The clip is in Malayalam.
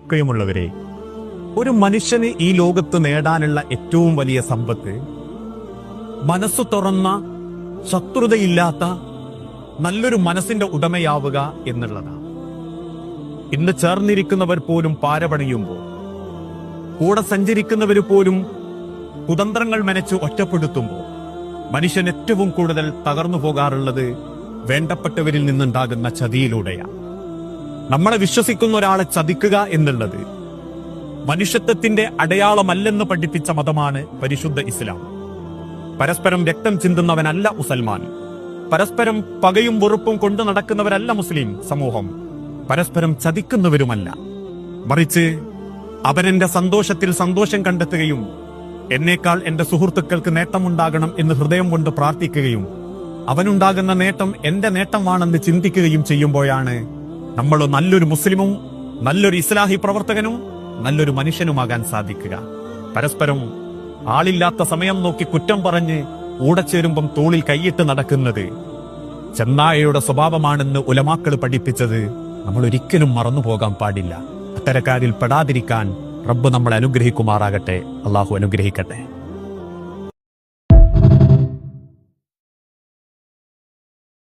പ്രിയമുള്ളവരെ, ഒരു മനുഷ്യന് ഈ ലോകത്ത് നേടാനുള്ള ഏറ്റവും വലിയ സമ്പത്ത് മനസ്സു തുറന്ന, ശത്രുതയില്ലാത്ത നല്ലൊരു മനസ്സിന്റെ ഉടമയാവുക എന്നുള്ളതാണ്. ഇന്ന് ചേർന്നിരിക്കുന്നവർ പോലും പാരപണിയുമ്പോൾ, കൂടെ സഞ്ചരിക്കുന്നവർ പോലും കുതന്ത്രങ്ങൾ മെനച്ച് ഒറ്റപ്പെടുത്തുമ്പോൾ, മനുഷ്യൻ ഏറ്റവും കൂടുതൽ തകർന്നു പോകാറുള്ളത് വേണ്ടപ്പെട്ടവരിൽ നിന്നുണ്ടാകുന്ന ചതിയിലൂടെയാണ്. നമ്മളെ വിശ്വസിക്കുന്ന ഒരാളെ ചതിക്കുക എന്നുള്ളത് മനുഷ്യത്വത്തിന്റെ അടയാളമല്ലെന്ന് പഠിപ്പിച്ച മതമാണ് പരിശുദ്ധ ഇസ്ലാം. പരസ്പരം രക്തം ചിന്തുന്നവനല്ല മുസൽമാൻ. പരസ്പരം പകയും വെറുപ്പും കൊണ്ടു നടക്കുന്നവരല്ല മുസ്ലിം സമൂഹം. പരസ്പരം ചതിക്കുന്നവരുമല്ല. മറിച്ച് അവനെന്റെ സന്തോഷത്തിൽ സന്തോഷം കണ്ടെത്തുകയും എന്നേക്കാൾ എന്റെ സുഹൃത്തുക്കൾക്ക് നേട്ടമുണ്ടാകണം എന്ന് ഹൃദയം കൊണ്ട് പ്രാർത്ഥിക്കുകയും അവനുണ്ടാകുന്ന നേട്ടം എന്റെ നേട്ടമാണെന്ന് ചിന്തിക്കുകയും ചെയ്യുമ്പോഴാണ് നമ്മൾ നല്ലൊരു മുസ്ലിമും നല്ലൊരു ഇസ്ലാഹി പ്രവർത്തകനും നല്ലൊരു മനുഷ്യനുമാകാൻ സാധിക്കുക. പരസ്പരം ആളില്ലാത്ത സമയം നോക്കി കുറ്റം പറഞ്ഞ് കൂടെ ചേരുമ്പം തോളിൽ കൈയിട്ട് നടക്കുന്നത് ചെന്നായയുടെ സ്വഭാവമാണെന്ന് ഉലമാക്കൾ പഠിപ്പിച്ചത് നമ്മൾ ഒരിക്കലും മറന്നുപോകാൻ പാടില്ല. അത്തരക്കാരിൽ പെടാതിരിക്കാൻ റബ്ബ് നമ്മളെ അനുഗ്രഹിക്കുമാറാകട്ടെ. അള്ളാഹു അനുഗ്രഹിക്കട്ടെ.